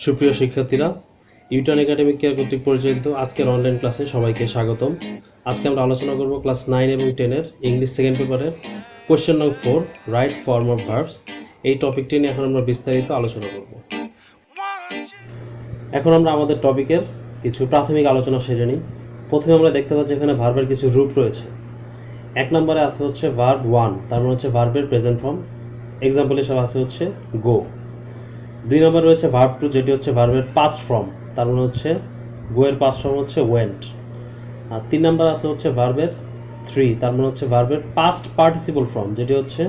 সুপ্রিয় শিক্ষার্থীরা, U turn academic care কর্তৃক পরিচালিত আজকের অনলাইন ক্লাসে সবাইকে স্বাগতম। আজকে আমরা আলোচনা করব ক্লাস 9 এবং 10-এর ইংলিশ সেকেন্ড পেপারের কোয়েশ্চেন নং 4 রাইট ফর্ম অফ ভার্বস। এই টপিকটি নিয়ে এখন আমরা বিস্তারিত আলোচনা করব। এখন আমরা আমাদের টপিকের কিছু প্রাথমিক আলোচনা সেরে নিই। প্রথমে আমরা দেখতে পাচ্ছি এখানে ভার্বের কিছু রূপ রয়েছে। এক নম্বরে আছে হচ্ছে ভার্ব 1, তার মানে হচ্ছে ভার্বের প্রেজেন্ট ফর্ম। এক্সাম্পল হিসেবে আছে হচ্ছে গো। 2 নম্বরে রয়েছে ভার্ব 2, যেটি হচ্ছে ভার্বের পাস্ট ফর্ম, তার মানে হচ্ছে গো এর পাস্ট ফর্ম হচ্ছে ওয়েন্ট। আর 3 নম্বর আছে হচ্ছে ভার্বের 3, তার মানে হচ্ছে ভার্বের পাস্ট পার্টিসিপল ফর্ম, যেটি হচ্ছে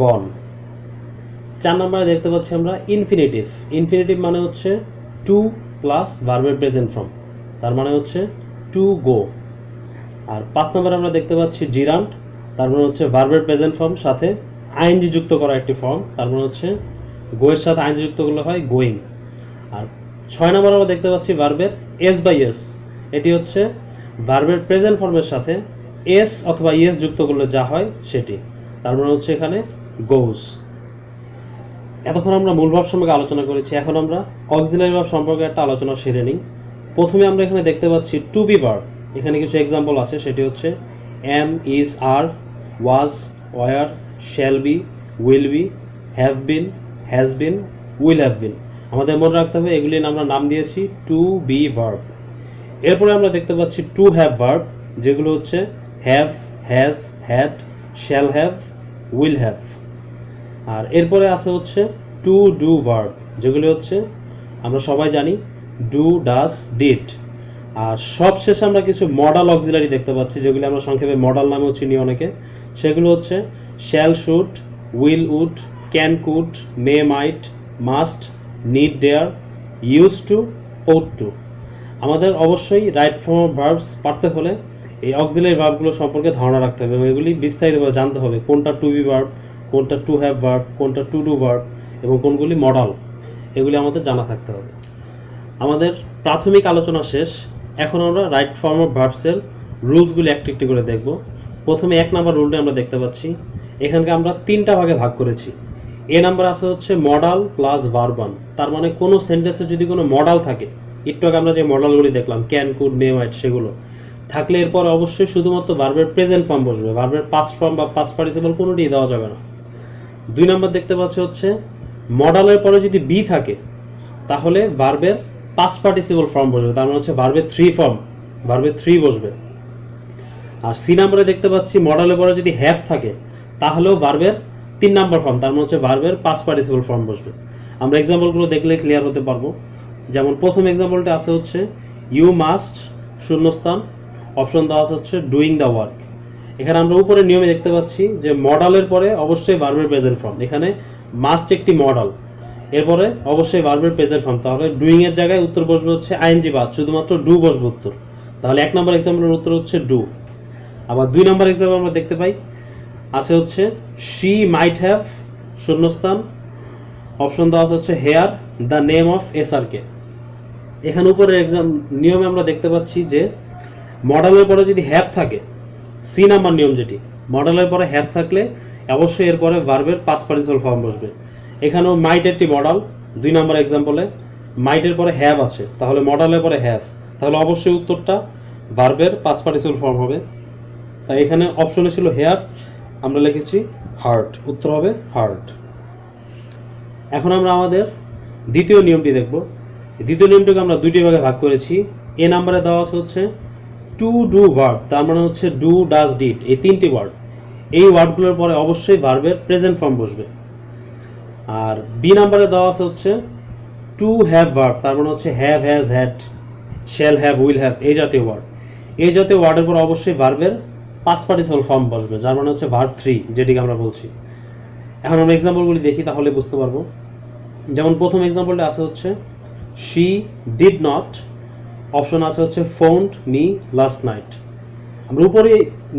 গন। 4 নম্বরে দেখতে পাচ্ছি আমরা ইনফিনিটিভ। ইনফিনিটিভ মানে হচ্ছে টু প্লাস ভার্বের প্রেজেন্ট ফর্ম, তার মানে হচ্ছে টু গো। আর 5 নম্বরে আমরা দেখতে পাচ্ছি জিরান্ট, তার মানে হচ্ছে ভার্বের প্রেজেন্ট ফর্ম সাথে আইএনজি যুক্ত করা একটি ফর্ম, তার মানে হচ্ছে গো এর সাথে আইএনজি যুক্ত করলে হয় গোয়িং। আর 6 নম্বরে আমরা দেখতে পাচ্ছি ভার্বের এস বাই এস, এটি হচ্ছে ভার্বের প্রেজেন্ট ফর্মের সাথে এস অথবা ইএস যুক্ত করলে যা হয় সেটি, তার মানে হচ্ছে এখানে গোজ। এতক্ষণ আমরা মূল ভাব সম্পর্কে আলোচনা করেছি, এখন আমরা অক্সিলারি ভাব সম্পর্কে একটা আলোচনা সেরে নিই। প্রথমে আমরা এখানে দেখতে পাচ্ছি টু বি ভার্ব। এখানে কিছু এক্সাম্পল আছে, সেটি হচ্ছে am, is, are, was, were, shall be, will be, have been, has been, will have been. আমাদের মনে রাখতে হবে এগুলির আমরা নাম দিয়েছি টু বি ভার্ব। এরপরে আমরা দেখতে পাচ্ছি টু হ্যাভ ভার্ব, যেগুলো হচ্ছে have, has, had, shall have, will have. আর এরপরে আছে হচ্ছে টু ডু ভার্ব, যেগুলো হচ্ছে আমরা সবাই জানি ডু, ডাজ, ডিড। আর সবশেষে আমরা কিছু মডাল অক্সিলারি দেখতে পাচ্ছি, যেগুলো আমরা সংক্ষেপে মডাল নামেও চিনি অনেকে। সেগুলো হচ্ছে shall, should, will, would, can, could, may, might, must, need, dare, use to, ought to. আমাদের অবশ্যই রাইট ফর্ম অফ ভার্বস পারতে হলে এই অক্সিলারি ভার্বগুলো সম্পর্কে ধারণা রাখতে হবে এবং এগুলি বিস্তারিতভাবে জানতে হবে, কোনটা টু বি ভার্ব, কোনটা টু হ্যাভ ভার্ব, কোনটা টু ডু ভার্ব এবং কোনগুলি মডাল, এগুলি আমাদের জানা থাকতে হবে। আমাদের প্রাথমিক আলোচনা শেষ, এখন আমরা রাইট ফর্ম অফ ভার্বসের রুলসগুলি একটি একটি করে দেখব। প্রথমে 1 নাম্বার রুলটা আমরা দেখতে পাচ্ছি, এখানকে আমরা 3টা ভাগে ভাগ করেছি। এ নাম্বার আছে হচ্ছে মডাল প্লাস ভার্বান, তার মানে কোনো সেন্টেন্সে যদি কোনো মডাল থাকে, একটু আগে আমরা যে মডালগুলি দেখলাম ক্যান, কুড, মে, মাইট, সেগুলো থাকলে এরপর অবশ্যই শুধুমাত্র ভার্বের প্রেজেন্ট ফর্ম বসবে, ভার্বের পাস্ট ফর্ম বা পাস্ট পার্টিসিপল কোনোটিই দেওয়া যাবে না। 2 নাম্বার দেখতে পাচ্ছি হচ্ছে মডালের পরে যদি বি থাকে তাহলে ভার্বের পাস্ট পার্টিসিপল ফর্ম বসবে, তার মানে হচ্ছে ভার্বের 3 ফর্ম, ভার্বের 3 বসবে। আর সি নাম্বারে দেখতে পাচ্ছি মডালের পরে যদি হ্যাভ থাকে তাহলেও ভার্বের 3 নাম্বার ফর্ম, তার মানে হচ্ছে ভার্বের পাস্ট পার্টিসিপল ফর্ম বসবে। আমরা এক্সাম্পলগুলো দেখলে ক্লিয়ার হতে পারবো। যেমন প্রথম এক্সাম্পলটা আছে হচ্ছে ইউ মাস্ট শূন্যস্থান, অপশন দেওয়া আছে হচ্ছে ডুইং দ্য ওয়ার্ক। এখানে আমরা উপরে নিয়মে দেখতে পাচ্ছি যে মডালের পরে অবশ্যই ভার্বের প্রেজেন্ট ফর্ম, এখানে মাস্ট একটি মডাল, এরপরে অবশ্যই ভার্বের প্রেজেন্ট ফর্ম, তাহলে ডুইং এর জায়গায় উত্তর বসবে হচ্ছে আইএনজি বাদ, শুধুমাত্র ডু বসবে উত্তর, তাহলে 1 নাম্বার এক্সাম্পলের উত্তর হচ্ছে ডু। আবার 2 নাম্বার এক্সাম্পল আমরা দেখতে পাই আছে হচ্ছে শি মাইট হ্যাভ শূন্যস্থান, অপশন দেওয়া আছে হচ্ছে here the name of SRK. এখানে উপরের এক্সাম নিয়মে আমরা দেখতে পাচ্ছি যে মডালের পরে যদি হ্যাভ থাকে, সি নাম্বার নিয়ম যেটি, মডালের পরে হ্যাভ থাকলে অবশ্যই এরপরে ভার্বের পাস্ট পার্টিসিপল ফর্ম বসবে। এখানেও মাইট একটি মডাল, 2 নাম্বার এক্সাম্পলে মাইটের পরে হ্যাভ আছে, তাহলে মডালের পরে হ্যাভ, তাহলে অবশ্যই উত্তরটা ভার্বের পাস্ট পার্টিসিপল ফর্ম হবে। তাই এখানে অপশনে ছিল হেয়ার, আমরা লিখেছি হার্ট, উত্তর হবে হার্ট। এখন আমরা আমাদের দ্বিতীয় নিয়মটি দেখব। দ্বিতীয় নিয়মটিকে আমরা 2টি ভাগে ভাগ করেছি। এ নাম্বারে দেওয়া আছে হচ্ছে টু ডু ভার্ব, তার মানে হচ্ছে ডু, ডাজ, ডিড, এই 3টি ওয়ার্ড, এই ওয়ার্ডগুলোর পরে অবশ্যই ভার্বের প্রেজেন্ট ফর্ম বসবে। আর বি নাম্বারে দেওয়া আছে হচ্ছে টু হ্যাভ ভার্ব, তার মানে হচ্ছে have, has, had, shall have, will have, এই জাতীয় ওয়ার্ড, এই জাতীয় ওয়ার্ডের পর অবশ্যই ভার্বের পাস্ট পার্টিসিপল ফর্ম বসবে, যার মানে হচ্ছে ভার্ব 3, যেটিকে আমরা বলছি। এখন আমরা এক্সাম্পলগুলি দেখি, তাহলে বুঝতে পারবো। যেমন প্রথম এক্সাম্পলটা আছে হচ্ছে শি ডিড নট, অপশন আছে হচ্ছে ফোন্ড মি লাস্ট নাইট। আমরা উপরে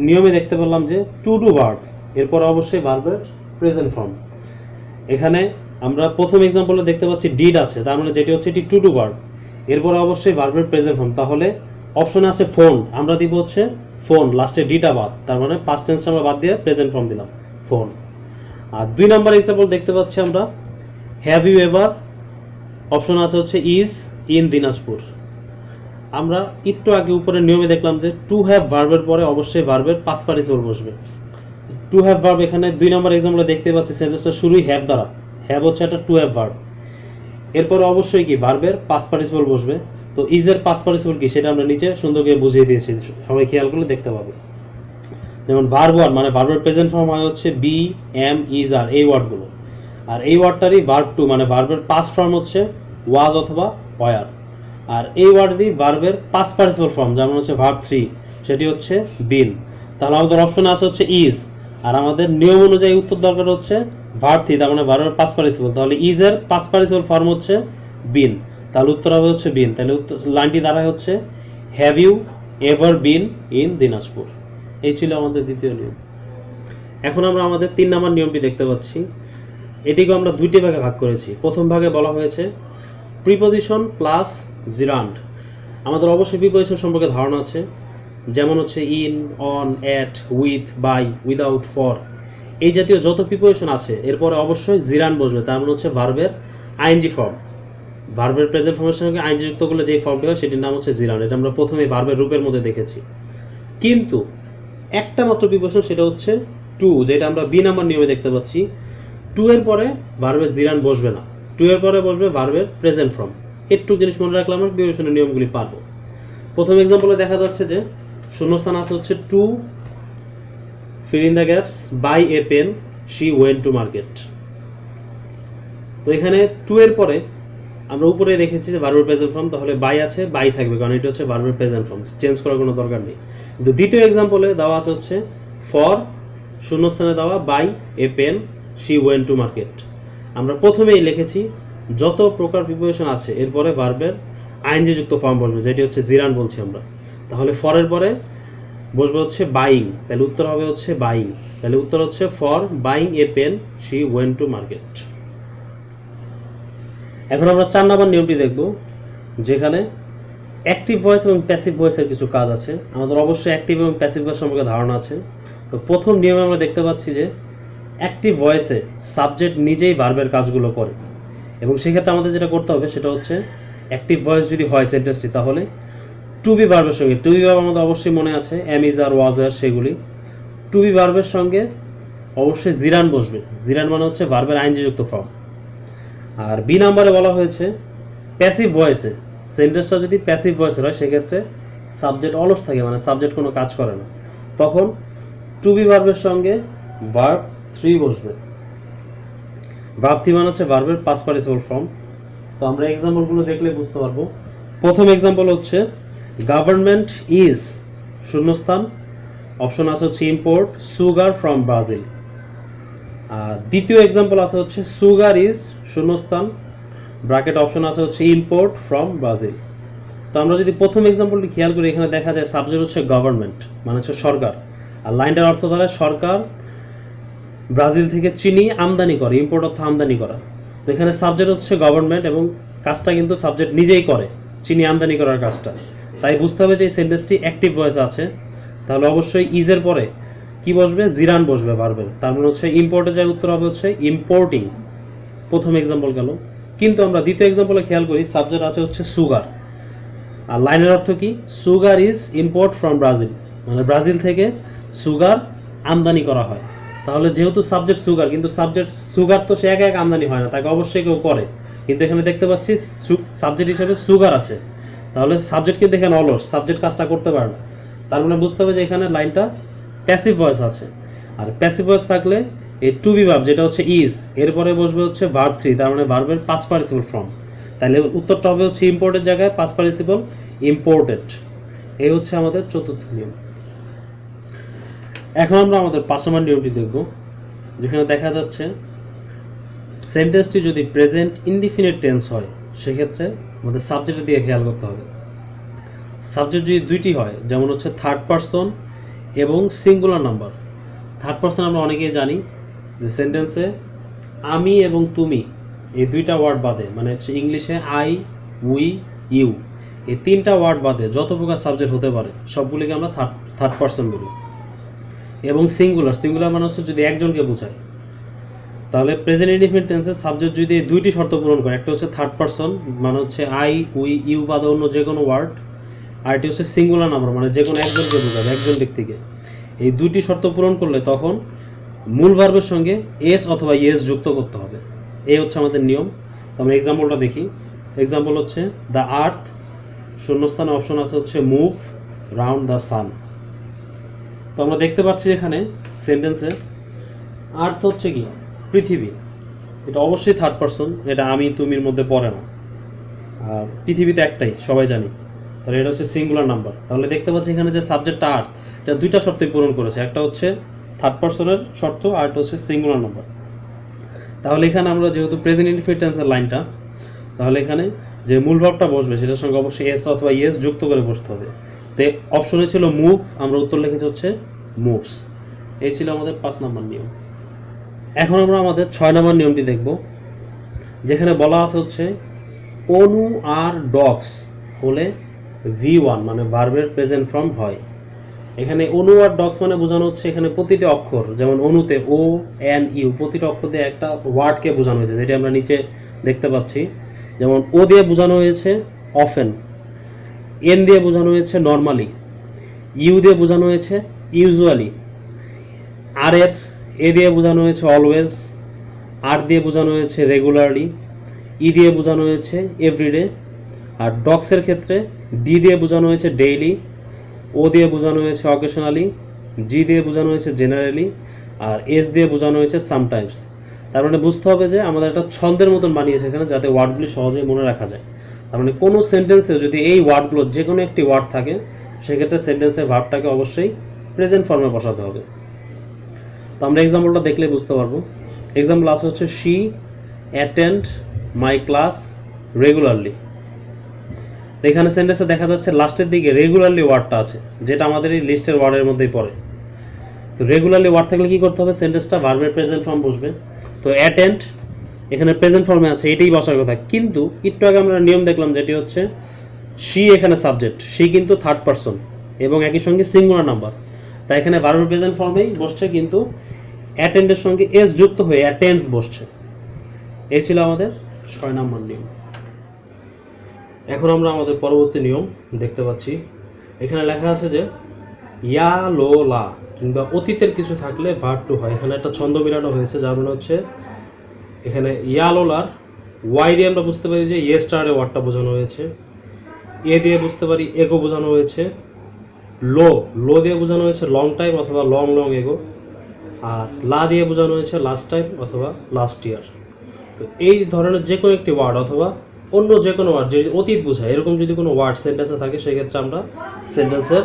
নিয়মে দেখতে পেলাম যে টু ডু ভার্ব, এরপর অবশ্যই ভার্বের প্রেজেন্ট ফর্ম। এখানে আমরা প্রথম এক্সাম্পলে দেখতে পাচ্ছি ডিড আছে, তার মানে যেটি হচ্ছে এটি টু ডু ভার্ব, এরপর অবশ্যই ভার্বের প্রেজেন্ট ফর্ম, তাহলে অপশনে আছে ফোন, আমরা দিব হচ্ছে ফোন, লাস্টে ডিটা বাদ, তার মানে পাস্ট টেন্স আমরা বাদ দিয়ে প্রেজেন্ট ফর্ম দিলাম ফোন। আর 2 নাম্বার এক্সাম্পল দেখতে পাচ্ছি আমরা হ্যাভ ইউ এভার অপশন আছে হচ্ছে ইজ ইন দিনাজপুর। আমরা একটু আগে উপরে নিয়মে দেখলাম যে টু হ্যাভ ভার্বের পরে অবশ্যই ভার্বের পাস্ট পার্টিসিপল বসবে। টু হ্যাভ ভার্ব এখানে 2 নম্বর এক্সাম্পলে দেখতে পাচ্ছি সেন্টেন্সটা শুরুই হ্যাভ দ্বারা, হ্যাভ হচ্ছে একটা টু হ্যাভ ভার্ব, এরপরে অবশ্যই কি ভার্বের পাস্ট পার্টিসিপল বসবে। তো ইজ এর পাস্ট পার্টিসিপল কি সেটা আমরা নিচে সুন্দর করে বুঝিয়ে দিয়েছি, সবাই খেয়াল করলে দেখতে পাবে। যেমন ভার্ব ওয়ান মানে ভার্বের প্রেজেন্ট ফর্ম হয় হচ্ছে বি, এম, ইজ, আর এই ওয়ার্ডগুলো। আর এই ওয়ার্ডটারই ভার্ব টু মানে ভার্বের পাস্ট ফর্ম হচ্ছে ওয়াজ অথবা ওয়ার। আর এই ওয়ার্ডেরই ভার্বের পাস্ট পার্টিসিপল ফর্ম যেমন হচ্ছে ভার্ব থ্রি, সেটি হচ্ছে বিন। তাহলে আমাদের অপশন আছে হচ্ছে ইজ, আর আমাদের নিয়ম অনুযায়ী উত্তর দরকার হচ্ছে ভার্ব থ্রি, তার মানে ভার্বের পাস্ট পার্টিসিপল। তাহলে ইজ এর পাস্ট পার্টিসিপল ফর্ম হচ্ছে বিন, তাহলে উত্তর হবে হচ্ছে বিন। তাহলে উত্তর লাইনটি দাঁড়ায় হচ্ছে have you ever been in Dinajpur. এই ছিল আমাদের দ্বিতীয় নিয়ম। এখন আমরা আমাদের 3 নম্বর নিয়মটি দেখতে পাচ্ছি। এটিকে আমরা দুইটি ভাগে ভাগ করেছি। প্রথম ভাগে বলা হয়েছে প্রিপোজিশন প্লাস জিরান্ড। আমাদের অবশ্যই প্রিপোজিশন সম্পর্কে ধারণা আছে, যেমন হচ্ছে in, on, at, with, by, without, for, এই জাতীয় যত প্রিপোজিশন আছে এরপরে অবশ্যই জিরান্ড বসবে, তার মানে হচ্ছে ভার্বের আইএনজি ফর্ম। ভার্বের প্রেজেন্ট ফর্মের সঙ্গে আইএনজি যুক্ত করলে যেই ফর্মটি হয় সেটির নাম হচ্ছে জিরান্ড। এটা আমরা প্রথমেই ভার্বের রূপের মধ্যে দেখেছি। কিন্তু একটা মাত্র প্রিপোজিশন, সেটা হচ্ছে টু, যেটা আমরা বি নাম্বার নিয়মে দেখতে পাচ্ছি। টু এর পরে ভার্বের জিরান্ড বসবে না, টু এর পরে বসবে ভার্বের প্রেজেন্ট ফর্ম। একটু জিনিস মনে রাখলে আমরা প্রিপোজিশনের নিয়মগুলি পারবো। প্রথম এক্সাম্পলে দেখা যাচ্ছে যে শূন্যস্থান আছে হচ্ছে to fill in the gaps by a pen she went to market. তো এখানে টু এর পরে আমরা উপরে দেখেছি যে ভার্বের প্রেজেন্ট ফর্ম, তাহলে বাই আছে, বাই থাকবে, কারণ এটা হচ্ছে ভার্বের প্রেজেন্ট ফর্ম, চেঞ্জ করার কোনো দরকার নেই। কিন্তু দ্বিতীয় এক্সাম্পলে দেওয়া আছে হচ্ছে ফর শূন্যস্থানে দেওয়া by a pen she went to market. আমরা প্রথমেই লিখেছি যত প্রকার প্রিপোজিশন আছে এরপরে ভার্বের আইএনজি যুক্ত ফর্ম বসবে, যেটি হচ্ছে জিরান বলছি আমরা। তাহলে ফরের পরে বসবে হচ্ছে বাইং, তাহলে উত্তর হবে হচ্ছে বাইং। তাহলে উত্তর হচ্ছে for buying a pen she went to market. এখন আমরা 4 নম্বর নিয়মটি দেখব, যেখানে অ্যাক্টিভ ভয়েস এবং প্যাসিভ ভয়েসের কিছু কাজ আছে। আমাদের অবশ্যই অ্যাক্টিভ এবং প্যাসিভ ভয়েস সম্পর্কে ধারণা আছে। তো প্রথম নিয়মে আমরা দেখতে পাচ্ছি যে অ্যাক্টিভ ভয়েসে সাবজেক্ট নিজেই ভার্বের কাজগুলো করে, এবং সেক্ষেত্রে আমাদের যেটা করতে হবে সেটা হচ্ছে অ্যাক্টিভ ভয়েস যদি হয় সেন্টেন্সটি, তাহলে টু বি ভার্বের সঙ্গে, টু বি ভার্ব আমাদের অবশ্যই মনে আছে এম, ইজ, আর, ওয়াজ, আর, সেগুলি। টু বি ভার্বের সঙ্গে অবশ্যই জিরান বসবে, জিরান মানে হচ্ছে ভার্বের আইএনজি যুক্ত ফর্ম। আর বি নাম্বারে বলা হয়েছে প্যাসিভ ভয়েসে, সেন্টেন্সটা যদি প্যাসিভ ভয়েসের হয় সেক্ষেত্রে সাবজেক্ট অলস থাকে, মানে সাবজেক্ট কোনো কাজ করে না, তখন টু বি ভার্বের সঙ্গে ভার্ব থ্রি বসবে। ভার্ব থ্রি মানে হচ্ছে ভার্বের পাস্ট পার্টিসিপল ফর্ম। তো আমরা এক্সাম্পলগুলো দেখলে বুঝতে পারবো। প্রথম এক্সাম্পল হচ্ছে গভর্নমেন্ট ইজ শূন্যস্থান, অপশন আছে হচ্ছে ইম্পোর্ট সুগার ফ্রম ব্রাজিল। আর দ্বিতীয় এক্সাম্পল আছে হচ্ছে সুগার ইজ শূন্যস্থান ব্র্যাকেট অপশন আছে হচ্ছে ইম্পোর্ট ফ্রম ব্রাজিল। তো আমরা যদি প্রথম এক্সাম্পলটি খেয়াল করি, এখানে দেখা যায় সাবজেক্ট হচ্ছে গভর্নমেন্ট মানে হচ্ছে সরকার, আর লাইনটার অর্থ দ্বারা সরকার ব্রাজিল থেকে চিনি আমদানি করে, ইম্পোর্ট অর্থ আমদানি করা। তো এখানে সাবজেক্ট হচ্ছে গভর্নমেন্ট এবং কাজটা কিন্তু সাবজেক্ট নিজেই করে, চিনি আমদানি করার কাজটা। তাই বুঝতে হবে যে এই সেন্টেন্সটি অ্যাক্টিভ ভয়েস আছে, তাহলে অবশ্যই ইজের পরে কি বসবে, জিরান বসবে ভার্বের। তার মানে হচ্ছে ইম্পোর্টের জায়গায় উত্তর হবে হচ্ছে ইম্পোর্টিং। প্রথম এক্সাম্পল গেল। কিন্তু আমরা দ্বিতীয় এক্সাম্পলে খেয়াল করি সাবজেক্ট আছে হচ্ছে সুগার, আর লাইনের অর্থ কি, sugar is import from Brazil, মানে ব্রাজিল থেকে সুগার আমদানি করা হয়। তাহলে যেহেতু সাবজেক্ট সুগার, কিন্তু সাবজেক্ট সুগার তো সে একা একা আমদানি হয় না, তাকে অবশ্যই কেউ করে। কিন্তু এখানে দেখতে পাচ্ছি সাবজেক্ট হিসেবে সুগার আছে, তাহলে সাবজেক্ট কিন্তু এখানে অলস, সাবজেক্ট কাজটা করতে পারে না। তার মানে বুঝতে হবে যে এখানে লাইনটা প্যাসিভ ভয়েস আছে। আর প্যাসিভ ভয়েস থাকলে এই টু বি ভার্ব যেটা হচ্ছে ইজ, এরপরে বসবে হচ্ছে ভার্ব থ্রি, তার মানে ভার্বের পাস্ট পার্টিসিপল ফর্ম। তাহলে উত্তরটা হবে হচ্ছে ইম্পোর্টের জায়গায় পাস্ট পার্টিসিপল ইম্পোর্টেড। এই হচ্ছে আমাদের চতুর্থ নিয়ম। এখন আমরা আমাদের 5 নম্বর নিয়মটি দেখব, যেখানে দেখা যাচ্ছে সেন্টেন্সটি যদি প্রেজেন্ট ইনডিফিনিট টেন্স হয় সেক্ষেত্রে আমাদের সাবজেক্টের দিকে খেয়াল করতে হবে। সাবজেক্ট যদি দুইটি হয়, যেমন হচ্ছে থার্ড পারসন এবং সিঙ্গুলার নাম্বার। থার্ড পারসন আমরা অনেকেই জানি যে সেন্টেন্সে আমি এবং তুমি এই দুইটা ওয়ার্ড বাদে, মানে হচ্ছে ইংলিশে আই, উই, ইউ, এই 3টা ওয়ার্ড বাদে যত প্রকার সাবজেক্ট হতে পারে সবগুলিকে আমরা থার্ড পারসন বলি। এবং সিঙ্গুলার, সিঙ্গুলার মানে হচ্ছে যদি একজনকে বোঝায়। তাহলে প্রেজেন্ট ইনডিফিনিট টেন্সের সাবজেক্ট যদি এই দুইটি শর্ত পূরণ করে, একটা হচ্ছে থার্ড পারসন মানে হচ্ছে আই, উই, ইউ বাদে অন্য যে কোনো ওয়ার্ড, আর এটি হচ্ছে সিঙ্গুলার নাম্বার মানে যে কোনো একজনকে বোঝাবে, একজন ব্যক্তিকে। এই দুইটি শর্ত পূরণ করলে তখন মূল ভার্বের সঙ্গে এস অথবা ইয়েস যুক্ত করতে হবে। এই হচ্ছে আমাদের নিয়ম। তো আমরা এক্সাম্পলটা দেখি। এক্সাম্পল হচ্ছে দ্য আর্থ, শূন্যস্থানে অপশন আছে হচ্ছে মুভ রাউন্ড দ্য সান। তো আমরা দেখতে পাচ্ছি এখানে সেন্টেন্সে আর্থ হচ্ছে কি পৃথিবী, এটা অবশ্যই থার্ড পারসন, এটা আমি তুমির মধ্যে পড়ে না। আর পৃথিবীতে একটাই, সবাই জানি, তাহলে এটা হচ্ছে সিঙ্গুলার নাম্বার। তাহলে দেখতে পাচ্ছি এখানে যে সাবজেক্টটা আর্থ, এটা দুইটা শর্তই পূরণ করেছে, একটা হচ্ছে থার্ড পারসনের শর্ত আর একটা হচ্ছে সিঙ্গুলার নাম্বার। তাহলে এখানে আমরা যেহেতু প্রেজেন্ট ইনডিফিনিট টেন্সের লাইনটা, তাহলে এখানে যে মূল ভার্বটা বসবে সেটার সঙ্গে অবশ্যই এস অথবা ইয়েস যুক্ত করে বসতে হবে। তো অপশনে ছিল মুভ, আমরা উত্তর লিখেছি হচ্ছে মুভস। এই ছিল আমাদের 5 নম্বর নিয়ম। এখন আমরা আমাদের 6 নম্বর নিয়মটি দেখব, যেখানে বলা আছে হচ্ছে অনু আর ডগস হলে V1 মানে ভার্বের প্রেজেন্ট ফর্ম হয়। এখানে অনু আর ডগস মানে বোঝানো হচ্ছে এখানে প্রতিটি অক্ষর, যেমন অনুতে ও, এন, ইউ, প্রতিটি অক্ষর দিয়ে একটা ওয়ার্ডকে বোঝানো হয়েছে, যেটি আমরা নিচে দেখতে পাচ্ছি। যেমন ও দিয়ে বোঝানো হয়েছে অফেন, এন দিয়ে বোঝানো হয়েছে নর্মালি, ইউ দিয়ে বোঝানো হয়েছে ইউজুয়ালি, আর এর এ দিয়ে বোঝানো হয়েছে অলওয়েজ, আর দিয়ে বোঝানো হয়েছে রেগুলারলি, ই দিয়ে বোঝানো হয়েছে এভরিডে, আর ডগসের ক্ষেত্রে ডি দিয়ে বোঝানো হয়েছে ডেইলি, ও দিয়ে বোঝানো হয়েছে অকেশনালি, জি দিয়ে বোঝানো হয়েছে জেনারেলি, আর এস দিয়ে বোঝানো হয়েছে সামটাইমস। তার মানে বুঝতে হবে যে আমাদের একটা ছন্দের মতন বানিয়েছে এখানে, যাতে ওয়ার্ডগুলি সহজেই মনে রাখা যায়। তার মানে কোনো সেন্টেন্সে যদি এই ওয়ার্ডগুলো যে কোনো একটি ওয়ার্ড থাকে, সেক্ষেত্রে সেন্টেন্সের ভার্বটাকে অবশ্যই প্রেজেন্ট ফর্মে বসাতে হবে। তো আমরা এক্সাম্পলটা দেখলে বুঝতে পারবো। এক্সাম্পল আছে হচ্ছে she attend my class regularly. এখানে সেন্টেন্সে দেখা যাচ্ছে লাস্টের দিকে রেগুলারলি ওয়ার্ডটা আছে, যেটা আমাদের এই লিস্টের ওয়ার্ডের মধ্যেই পড়ে। তো রেগুলারলি ওয়ার্ড থাকলে কি করতে হবে, সেন্টেন্সটা ভার্বের প্রেজেন্ট ফর্ম বসবে। তো অ্যাটেন্ড এখানে প্রেজেন্ট ফর্মে আছে, এটাই বসার কথা। কিন্তু একটু আগে আমরা নিয়ম দেখলাম, যেটি হচ্ছে শি এখানে সাবজেক্ট, শি কিন্তু থার্ড পারসন এবং একই সঙ্গে সিঙ্গুলার নাম্বার, তাই এখানে ভার্বের প্রেজেন্ট ফর্মেই বসছে, কিন্তু অ্যাটেন্ডের সঙ্গে এস যুক্ত হয়ে অ্যাটেন্ডস বসছে। এই ছিল আমাদের 6 নম্বর নিয়ম। এখন আমরা আমাদের পরবর্তী নিয়ম দেখতে পাচ্ছি। এখানে লেখা আছে যে ইয়া লো লা কিংবা অতীতের কিছু থাকলে ভার্ব টু হয়। এখানে একটা ছন্দ মিলানো হয়েছে, যার মানে হচ্ছে এখানে ইয়া লো লার ওয়াই দিয়ে আমরা বুঝতে পারি যে ইয়ে স্টারে ওয়ার্ডটা বোঝানো হয়েছে, এ দিয়ে বুঝতে পারি এগো বোঝানো হয়েছে, লো লো দিয়ে বোঝানো হয়েছে লং টাইম অথবা লং লং এগো, আর লা দিয়ে বোঝানো হয়েছে লাস্ট টাইম অথবা লাস্ট ইয়ার। তো এই ধরনের যে কোনো একটি ওয়ার্ড অথবা অন্য যে কোনো ওয়ার্ড যে অতীত বোঝায়, এরকম যদি কোনো ওয়ার্ড সেন্টেন্সে থাকে, সেক্ষেত্রে আমরা সেন্টেন্সের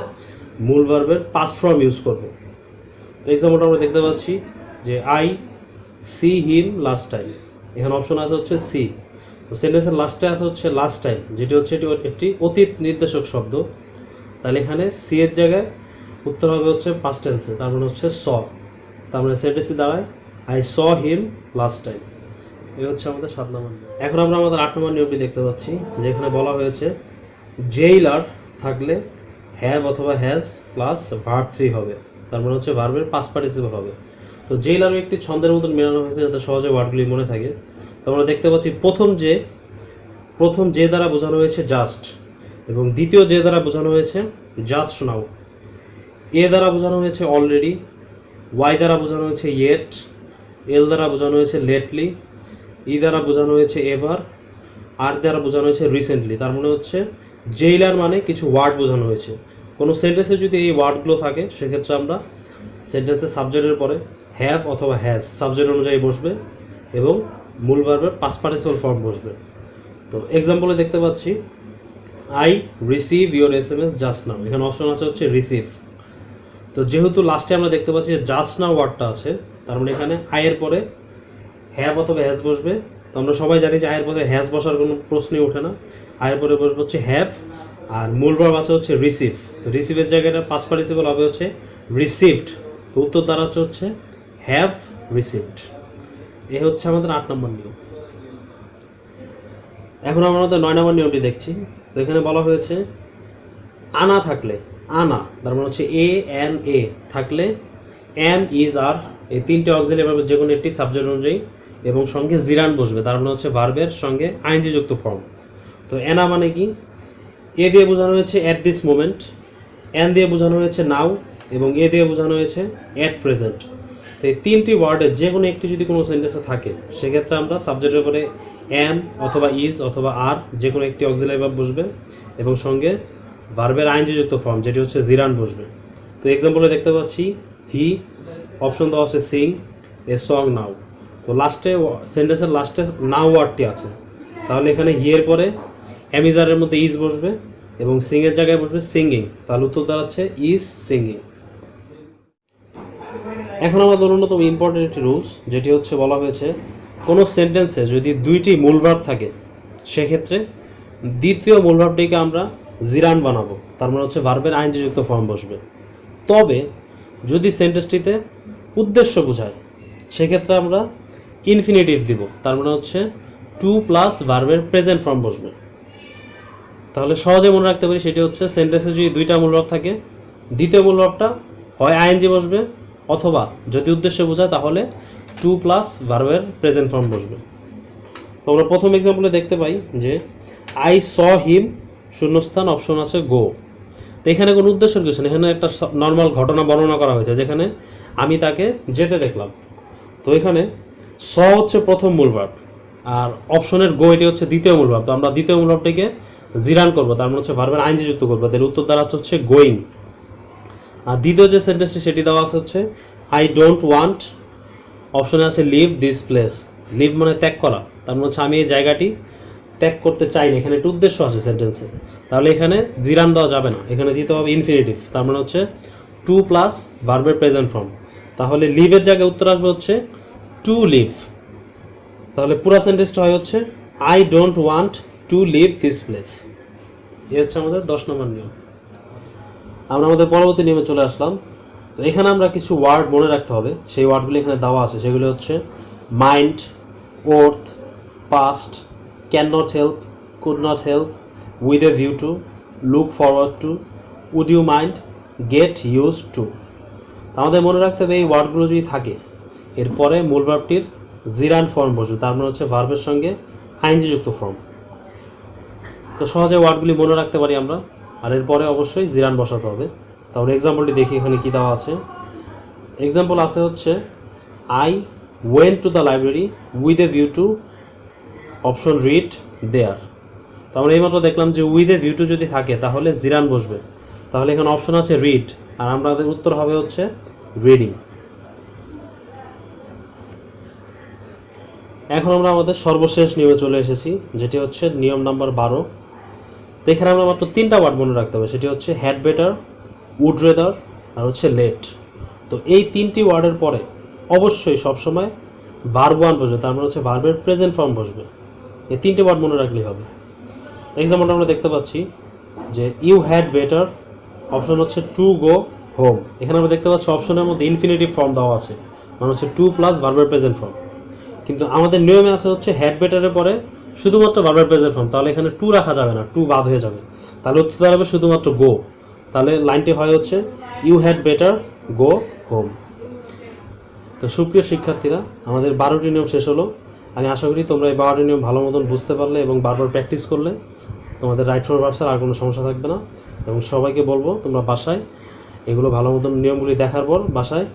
মূল ভার্বের পাস্ট ফর্ম ইউজ করব। তো এক্সাম্পলটা আমরা দেখতে পাচ্ছি যে I see him last time, এখানে অপশন আছে হচ্ছে সি। তো সেন্টেন্সের লাস্টে আছে হচ্ছে লাস্ট টাইম, যেটি হচ্ছে একটি অতীত নির্দেশক শব্দ। তাহলে এখানে সি এর জায়গায় উত্তর হবে হচ্ছে পাস্ট টেন্সে, তার মানে হচ্ছে স। তার মানে সেন্টেন্সে দাঁড়ায় I saw him last time. এই হচ্ছে আমাদের 7 নম্বর। এখন আমরা আমাদের 8 নম্বর নিয়মটি দেখতে পাচ্ছি, যেখানে বলা হয়েছে জেইলার থাকলে হ্যাভ অথবা হ্যাজ প্লাস ভার্ব 3 হবে, তার মানে হচ্ছে ভার্বের পাস্ট পার্টিসিপল হবে। তো জেইলারও একটি ছন্দের মতন মেলানো হয়েছে, যাতে সহজে ওয়ার্ডগুলি মনে থাকে। তো আমরা দেখতে পাচ্ছি প্রথম যে দ্বারা বোঝানো হয়েছে জাস্ট, এবং দ্বিতীয় যে দ্বারা বোঝানো হয়েছে জাস্ট নাও, এ দ্বারা বোঝানো হয়েছে অলরেডি, ওয়াই দ্বারা বোঝানো হয়েছে ইয়েট, এল দ্বারা বোঝানো হয়েছে লেটলি, ই দ্বারা বোঝানো হয়েছে এভার, আর দ্বারা বোঝানো হয়েছে রিসেন্টলি। তার মানে হচ্ছে জেইলার মানে কিছু ওয়ার্ড বোঝানো হয়েছে। কোনো সেন্টেন্সে যদি এই ওয়ার্ডগুলো থাকে, সেক্ষেত্রে আমরা সেন্টেন্সের সাবজেক্টের পরে হ্যাভ অথবা হ্যাজ সাবজেক্ট অনুযায়ী বসবে এবং মূল ভার্বের পাস্ট পার্টিসিপল ফর্ম বসবে। তো এক্সাম্পলে দেখতে পাচ্ছি I receive your SMS just now, এখানে অপশন আছে হচ্ছে রিসিভ। তো যেহেতু লাস্টে আমরা দেখতে পাচ্ছি যে জাস্ট নাও ওয়ার্ডটা আছে, তার মানে এখানে আয়ের পরে হ্যাভ অথবা হ্যাজ বসবে। তো আমরা সবাই জানি যে আয়ের পরে হ্যাজ বসার কোনো প্রশ্নই ওঠে না, আয়ের পরে বসবে হচ্ছে হ্যাভ, আর মূল ভার্ব আছে হচ্ছে রিসিভ। তো রিসিভের জায়গাটা পাস্ট পার্টিসিপল হবে হচ্ছে রিসিভড। তো উত্তর দাঁড়াচ্ছে হচ্ছে হ্যাভ রিসিভড। এ হচ্ছে আমাদের 8 নম্বর নিয়ম। এখন আমরা আমাদের 9 নম্বর নিয়মটি দেখছি। তো এখানে বলা হয়েছে আনা থাকলে, আনা তার মানে হচ্ছে এ এন এ থাকলে এম ইজ আর, এই তিনটে অক্সিলারি ভার্ব যে কোনো একটি সাবজেক্ট অনুযায়ী এবং সঙ্গে জিরান বসবে, তার মানে হচ্ছে ভার্বের সঙ্গে আইএনজি যুক্ত ফর্ম। তো এনা মানে কি, এ দিয়ে বোঝানো হয়েছে অ্যাট দিস মোমেন্ট, এন দিয়ে বোঝানো হয়েছে নাও, এবং এ দিয়ে বোঝানো হয়েছে অ্যাট প্রেজেন্ট। তো এই তিনটি ওয়ার্ডের যে কোনো একটি যদি কোনো সেন্টেন্সে থাকে সেক্ষেত্রে আমরা সাবজেক্টের উপরে অ্যাম অথবা ইজ অথবা আর যে কোনো একটি অক্সিলারি ভার্ব বসবে এবং সঙ্গে ভার্বের আইএনজি যুক্ত ফর্ম যেটি হচ্ছে জিরান বসবে। তো এক্সাম্পলে দেখতে পাচ্ছি হি, অপশন দেওয়া আছে সিং এ সং নাও। তো লাস্টে সেন্টেন্সের লাস্টে নাও ওয়ার্ডটি আছে, তাহলে এখানে হি এর পরে অ্যামিজারের মধ্যে ইজ বসবে এবং সিং এর জায়গায় বসবে সিঙ্গিং, তাহলে উত্তর দাঁড়াচ্ছে ইজ সিঙ্গিং। এখন আমাদের অন্যতম ইম্পর্টেন্ট একটি রুলস, যেটি হচ্ছে বলা হয়েছে কোনো সেন্টেন্সে যদি দুইটি মূল ভার্ব থাকে সেক্ষেত্রে দ্বিতীয় মূল ভার্বটিকে আমরা জিরান বানাবো, তার মানে হচ্ছে ভার্বের আইএনজি যুক্ত ফর্ম বসবে। তবে যদি সেন্টেন্সটিতে উদ্দেশ্য বোঝায় সেক্ষেত্রে আমরা ইনফিনিটিভ দিব, তার মানে হচ্ছে টু প্লাস ভার্বের প্রেজেন্ট ফর্ম বসবে। তাহলে সহজে মনে রাখতে পারি সেটি হচ্ছে সেন্টেন্সে যদি দুইটা মূল ভার্ব থাকে দ্বিতীয় মূল ভার্বটা হয় আইএনজি বসবে অথবা যদি উদ্দেশ্য বোঝায় তাহলে টু প্লাস ভার্বের প্রেজেন্ট ফর্ম বসবে। তো আমরা প্রথম এক্সাম্পলে দেখতে পাই যে আই স হিম শূন্যস্থান অপশন আছে গো। তো এখানে কোনো উদ্দেশ্যের কিছু নেই, এখানে একটা নর্মাল ঘটনা বর্ণনা করা হয়েছে যেখানে আমি তাকে যেতে দেখলাম। তো এখানে স হচ্ছে প্রথম মূল ভার্ব আর অপশনের গো এটি হচ্ছে দ্বিতীয় মূল ভার্ব। তো আমরা দ্বিতীয় মূল ভার্বটিকে জিরান করবো, তার মানে হচ্ছে ভার্বের আইএনজি যুক্ত করবো, তাহলে উত্তর দাঁড়াচ্ছে হচ্ছে গোয়িং। আর দ্বিতীয় যে সেন্টেন্সটি সেটি দেওয়া আছে হচ্ছে আই ডোন্ট ওয়ান্ট, অপশনে আছে লিভ দিস প্লেস। লিভ মানে ত্যাগ করা, তার মানে হচ্ছে আমি এই জায়গাটি ত্যাগ করতে চাই না, এখানে একটু উদ্দেশ্য আছে সেন্টেন্সে, তাহলে এখানে জিরান দেওয়া যাবে না, এখানে দিতে হবে ইনফিনিটিভ, তার মানে হচ্ছে টু প্লাস ভার্বের প্রেজেন্ট ফর্ম। তাহলে লিভের জায়গায় উত্তর আসবে হচ্ছে টু লিভ। তাহলে পুরো সেন্টেন্সটা হয় হচ্ছে I don't want to leave this place. এই হচ্ছে আমাদের 10 নম্বর নিয়ম। আমরা আমাদের পরবর্তী নিয়মে চলে আসলাম। তো এখানে আমরা কিছু ওয়ার্ড মনে রাখতে হবে, সেই ওয়ার্ডগুলি এখানে দেওয়া আছে, সেগুলি হচ্ছে mind, worth, past, can not help, could not help, with a view to, look forward to, would you mind, get use to. আমাদের মনে রাখতে হবে এই ওয়ার্ডগুলো যদি থাকে এরপরে মূল ভার্বটির জিরান ফর্ম বসবে, তার মানে হচ্ছে ভার্বের সঙ্গে আইএনজি যুক্ত ফর্ম। তো সহজে ওয়ার্ডগুলি মনে রাখতে পারি আমরা, আর এরপরে অবশ্যই জিরান বসাতে হবে। তাহলে এক্সাম্পলটি দেখি এখানে কী দেওয়া আছে। এক্সাম্পল আছে হচ্ছে I went to the library with a view to, option read there. তো আমরা এইমাত্র দেখলাম যে উইথ এ ভিউ টু যদি থাকে তাহলে জিরান বসবে, তাহলে এখানে অপশন আছে রিড আর আমাদের উত্তর হবে হচ্ছে রিডিং। এখন আমরা আমাদের সর্বশেষ নিয়মে চলে এসেছি, যেটি হচ্ছে নিয়ম নাম্বার 12। তো এখানে আমরা মাত্র 3টা ওয়ার্ড মনে রাখতে হবে, সেটি হচ্ছে হ্যাড বেটার, উড রেদার আর হচ্ছে লেট। তো এই 3টি ওয়ার্ডের পরে অবশ্যই সবসময় ভার্ব ওয়ান বসবে, তার মানে হচ্ছে ভার্বের প্রেজেন্ট ফর্ম বসবে। এই 3টে ওয়ার্ড মনে রাখলেই হবে। এক্সাম্পলটা আমরা দেখতে পাচ্ছি যে ইউ হ্যাড বেটার, অপশন হচ্ছে টু গো হোম। এখানে আমরা দেখতে পাচ্ছি অপশনের মধ্যে ইনফিনিটিভ ফর্ম দেওয়া আছে, মানে হচ্ছে টু প্লাস ভার্বের প্রেজেন্ট ফর্ম। কিন্তু আমাদের নিয়মে আছে হচ্ছে হ্যাড বেটারের পরে শুধুমাত্র ভার্বের প্রেজেন্ট ফর্ম, তাহলে এখানে টু রাখা যাবে না, টু বাদ হয়ে যাবে, তাহলে উত্তর দাঁড়াবে শুধুমাত্র গো। তাহলে লাইনটি হয় হচ্ছে you had better go home. তো সুপ্রিয় শিক্ষার্থীরা, আমাদের 12টি নিয়ম শেষ হলো। আমি আশা করি তোমরা এই 12টি নিয়ম ভালো মতন বুঝতে পারলে এবং বারবার প্র্যাকটিস করলে তোমাদের রাইট ফর ভার্বসের আর কোনো সমস্যা থাকবে না। এবং সবাইকে বলবো তোমরা বাসায় এগুলো ভালো মতন নিয়মগুলি দেখার পর বাসায়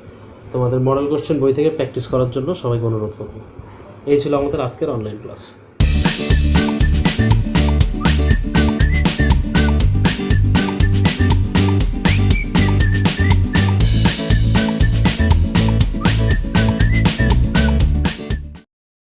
তোমাদের মডেল কোশ্চেন বই থেকে প্র্যাকটিস করার জন্য সবাইকে অনুরোধ করবো। এই ছিল আমাদের আজকের অনলাইন ক্লাস।